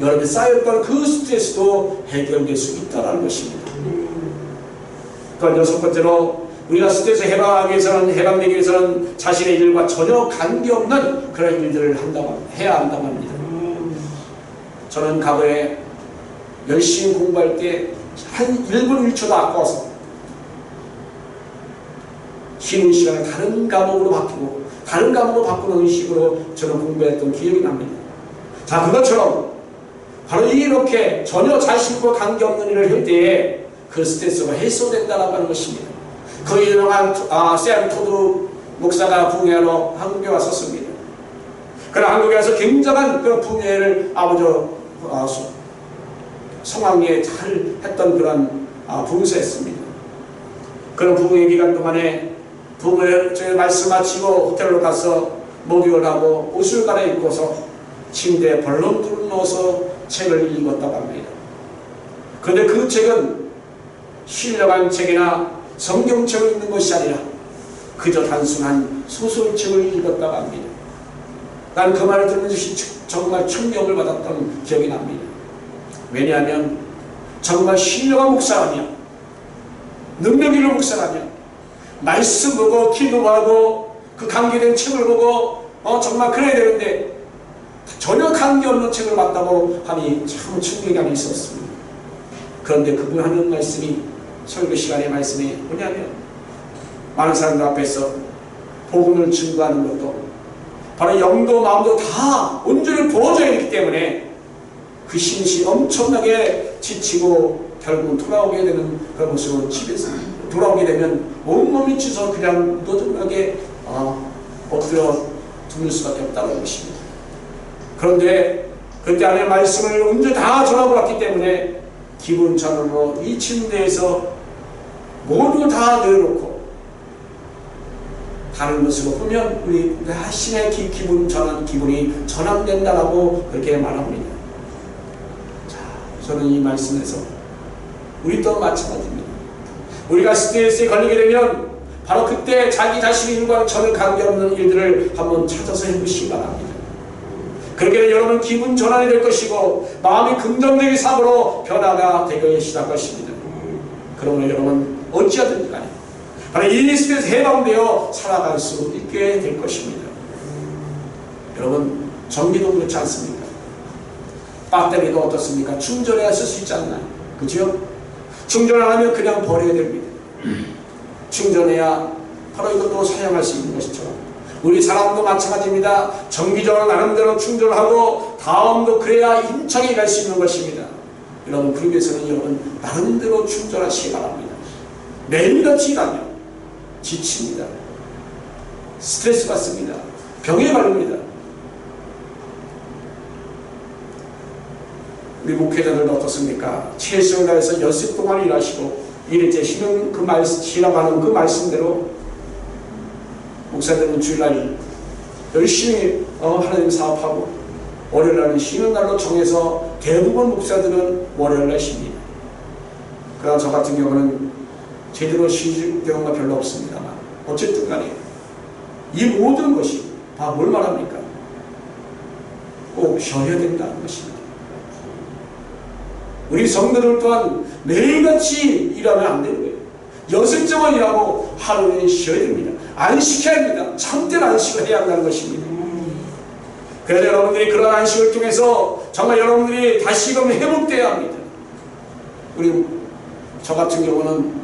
여러분이 쌓였던 그 스트레스도 해결될 수 있다는 것입니다. 그러니까 여섯 번째로 우리가 스트레스 해방되기 위해서는 자신의 일과 전혀 관계없는 그런 일들을 해야 한다고 합니다. 저는 과거에 열심히 공부할 때 한 1분 1초도 아까워서 쉬는 시간을 다른 과목으로 바꾸는 식으로 저는 공부했던 기억이 납니다. 자, 그것처럼 바로 이렇게 전혀 자신과 관계없는 일을 할 때에 그 스트레스가 해소된다라고 하는 것입니다. 그 유명한 샘 토드 목사가 붕괴하러 한국에 왔었습니다. 그러나 한국에 와서 굉장한 그 붕괴를 아버지 성황리에 잘 했던 그런 봉사했습니다. 그런 붕괴 기간 동안에 붕괴 말씀 마치고 호텔로 가서 목욕을 하고 옷을 갈아입고서 침대에 벌렁두를 넣어서 책을 읽었다고 합니다. 그런데 그 책은 신령한 책이나 성경책을 읽는 것이 아니라 그저 단순한 소설책을 읽었다고 합니다. 난 그 말을 들으면서 정말 충격을 받았던 기억이 납니다. 왜냐하면 정말 신령한 목사라며 능력 있는 목사라며 말씀 보고 기도하고 그 관계된 책을 보고 정말 그래야 되는데 전혀 관계없는 책을 봤다고 하니 참 충격감이 있었습니다. 그런데 그분 하는 말씀이 설교 시간의 말씀이 뭐냐면 많은 사람들 앞에서 복음을 증거하는 것도 바로 영도 마음도 다 온전히 부어져 있기 때문에 그 신시 엄청나게 지치고 결국 돌아오게 되는 그런 모습으로 집에서 돌아오게 되면 온몸이 지쳐 그냥 노동하게 엎드려 죽을 수밖에 없다는 것입니다. 그런데 그때 안에 말씀을 온전히 다 전하고 왔기 때문에 기분 전환으로 이 침대에서 모두 다 내려놓고 다른 것으로 보면 우리 자신의 기분이 전환된다라고 그렇게 말합니다. 자, 저는 이 말씀에서 우리도 마찬가지입니다. 우리가 스트레스에 걸리게 되면 바로 그때 자기 자신의 일과는 전혀 관계없는 일들을 한번 찾아서 해보시기 바랍니다. 그렇게 되면 여러분 기분 전환이 될 것이고 마음이 긍정적인 삶으로 변화가 되기 시작할 것입니다. 그러면 여러분 어찌하든지 간에 바로 이 스트레스 해방되어 살아갈 수 있게 될 것입니다. 여러분 전기도 그렇지 않습니까? 배터리도 어떻습니까? 충전해야 쓸 수 있지 않나요? 그죠? 충전 안 하면 그냥 버려야 됩니다. 충전해야 바로 이것도 사용할 수 있는 것처럼 우리 사람도 마찬가지입니다. 정기적으로 나름대로 충전을 하고 다음도 그래야 힘차게 갈 수 있는 것입니다. 여러분 그러기 위해서는 여러분 나름대로 충전하시기 바랍니다. 매일같이 일하면 지칩니다. 스트레스 받습니다. 병에 걸립니다. 우리 목회자들도 어떻습니까? 최선을 다해서 연습 동안 일하시고 일일째 쉬라고 하는 그 말씀대로 목사들은 주일날 열심히 하나님 사업하고 월요일날은 쉬는 날로 정해서 대부분 목사들은 월요일날 쉽니다. 그러나 저 같은 경우는 제대로 쉴 경우가 별로 없습니다만 어쨌든 간에 이 모든 것이 다 뭘 말합니까? 꼭 쉬어야 된다는 것입니다. 우리 성도들 또한 매일같이 일하면 안 되는 거예요. 연습적으로 일하고 하루는 쉬어야 됩니다. 안식해야 합니다. 참된 안식을 해야 한다는 것입니다. 그래서 여러분들이 그런 안식을 통해서 정말 여러분들이 다시금 회복되어야 합니다. 우리 저 같은 경우는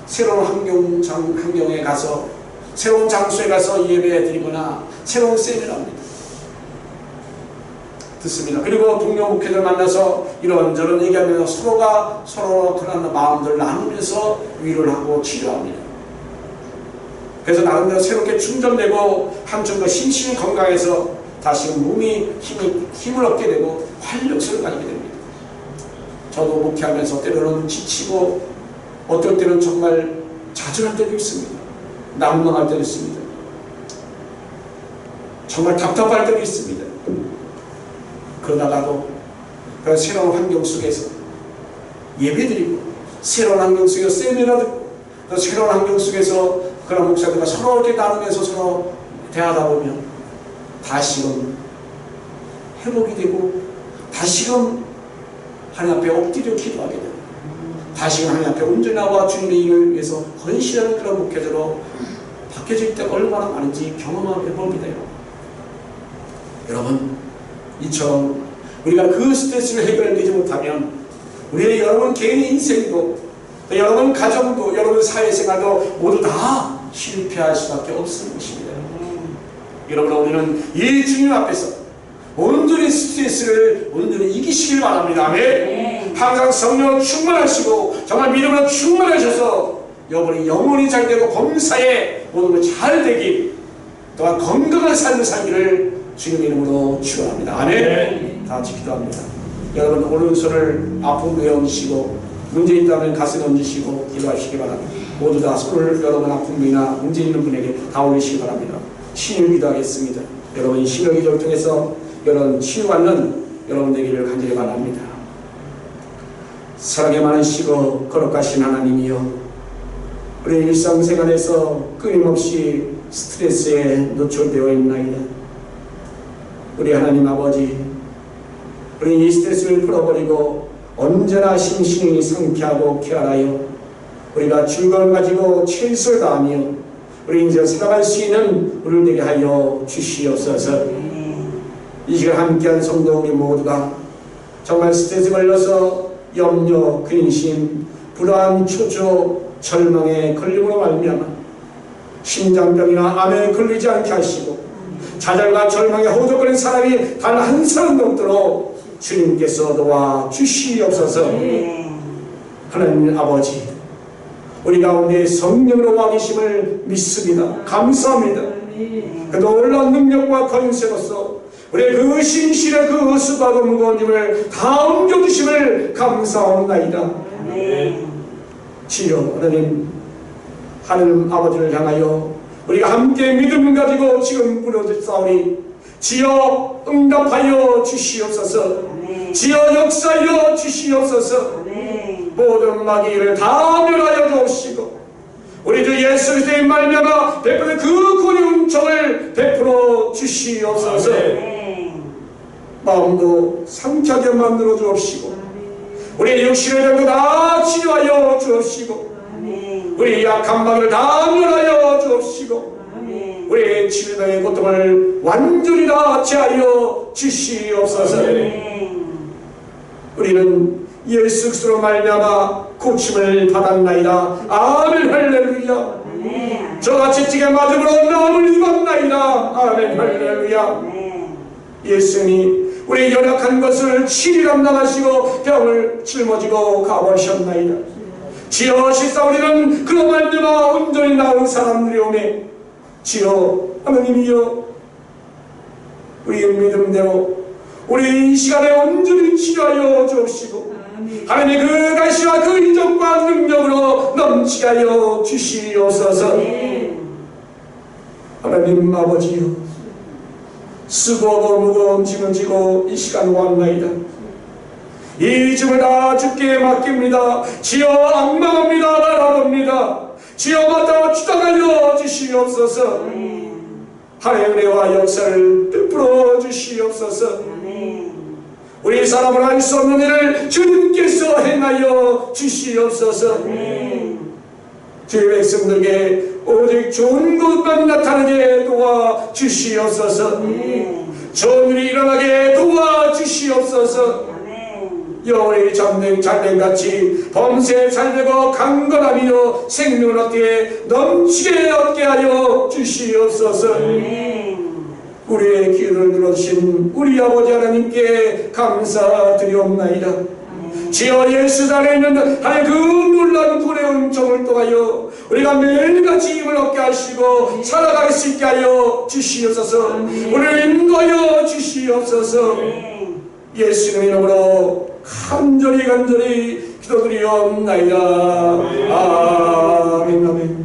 새로운 환경에 가서 새로운 장소에 가서 예배 드리거나 새로운 세미나입니다. 듣습니다. 그리고 동료 목회들 만나서 이런저런 얘기하면서 서로가 서로 그런 마음들을 나누면서 위로를 하고 치료합니다. 그래서 나름대로 새롭게 충전되고 한층 더 심신이 건강해서 다시금 몸이 힘을 얻게 되고 활력소를 가지게 됩니다. 저도 목회하면서 때로는 지치고 어떨 때는 정말 좌절할 때도 있습니다. 난망할 때도 있습니다. 정말 답답할 때도 있습니다. 그러다가도 그 새로운 환경 속에서 예배드리고 새로운 환경 속에서 세미나 듣고 또 새로운 환경 속에서 그런 목사들과 서로 이렇게 나누면서 서로 대하다 보면 다시금 회복이 되고 다시금 하나님 앞에 엎드려 기도하게 되고 다시금 하나님 앞에 온전히 나와 주님의 일을 위해서 헌신하는 그런 목회자로 바뀌어질 때가 얼마나 많은지 경험해 봅니다. 여러분, 이처럼 우리가 그 스트레스를 해결되지 못하면 우리의 여러분 개인의 인생도 또 여러분 가정도 여러분 사회생활도 모두 다 실패할 수밖에 없는 것입니다. 여러분, 우리는 이 주님 앞에서 온전히 스트레스를 온전히 이기시길 바랍니다. 아멘. 항상 성령 충만하시고 정말 믿음으로 충만하셔서 여러분이 영혼이 잘 되고 범사에 모든 것 잘 되기 또한 건강한 삶을 살기를 주님 이름으로 축원합니다. 아멘. 다 같이 기도합니다. 여러분 오른손을 아픈 부에 얹으시고 문제 있다면 가슴에 얹으시고 기도하시기 바랍니다. 모두 다 손을 여러분 아픈 부이나 문제 있는 분에게 다 올리시기 바랍니다. 신을 기도하겠습니다. 여러분 신명기도를 통해서 여러분 치유받는 여러분 되기를 간절히 바랍니다. 사랑에 많으시고 거룩하신 하나님이여, 우리 일상생활에서 끊임없이 스트레스에 노출되어 있나이다. 우리 하나님 아버지, 우리 이 스트레스를 풀어버리고 언제나 심신이 상쾌하고 쾌활하여 우리가 즐거움을 가지고 최선을 다하며 우리 인생 살아갈 수 있는 우리를 되게 하여 주시옵소서. 이 시간 함께한 성도 우리 모두가 정말 스트레스 걸려서 염려, 근심, 불안, 초조, 절망에 걸림으로 말미암아 심장병이나 암에 걸리지 않게 하시고 좌절과 절망에 호적거리는 사람이 단 한 사람도 없도록 주님께서 도와 주시옵소서. 하나님 아버지, 우리 가운데 성령으로 와 계심을 믿습니다. 감사합니다. 그 놀라운 능력과 권세로서 우리의 그 신실의 그 수고하고 무거운 짐을 다 옮겨주심을 감사합나이다. 주여, 하나님 아버지를 향하여 우리가 함께 믿음 가지고 지금 부르짖사오니 주여 응답하여 주시옵소서. 주여 역사하여 주시옵소서. 모든 마귀를 다 멸하여 주옵시고 우리 주 예수 그리스도의 말미암아 베푸는 그 구원의 은총을 베풀어 주시옵소서. 마음도 상쾌하게 만들어 주옵시고 우리의 육신의 병도 다 치료하여 주옵시고 우리의 약한 마귀를 다 멸하여 주옵시고 우리의 치료의 고통을 완전히 다 제하여 주시옵소서. 우리는 예수 그리스도로 말미암아 고침을 받았나이다. 아멘. 할렐루야. 저같이 찌게 맞음으로 나음을 입었나이다. 아멘. 할렐루야. 예수님이 우리 연약한 것을 친히 감당하시고 병을 짊어지고 가버리셨나이다. 주여 실사우리는 그로 말미암아 온전히 나은 사람들이 오매 주여 하나님이여, 우리의 믿음대로 우리 이 시간에 온전히 치료하여 주옵시고 하나님의 그 가시와 그 인정과 능력으로 넘치게 하여 주시옵소서. 하나님 아버지여, 수고하고 무거운 짐을 지고 이 시간 왔나이다. 이 짐을 다 주께 맡깁니다. 주여 악망합니다. 바라봅니다. 주여 마다 주장하여 주시옵소서. 하나님의 은혜와 역사를 베풀어 주시옵소서. 우리 사람을 할 수 없는 일을 주님께서 행하여 주시옵소서. 주의 백성들에게 오직 좋은 것만 나타나게 도와 주시옵소서. 좋은 일이 일어나게 도와 주시옵소서. 여호와의 잘됨같이 범세 잘되고 강건하며 생명을 얻게 넘치게 얻게 하여 주시옵소서. 우리의 기도를 들어주신 우리 아버지 하나님께 감사드리옵나이다. 주여 예수 안에 있는 하나님 그 놀라운 구원의 은총을 통하여 우리가 매일같이 힘을 얻게 하시고 살아갈 수 있게 하여 주시옵소서. 우리를 인도하여 주시옵소서. 예수님의 이름으로 간절히 기도드리옵나이다. 아멘. 아멘.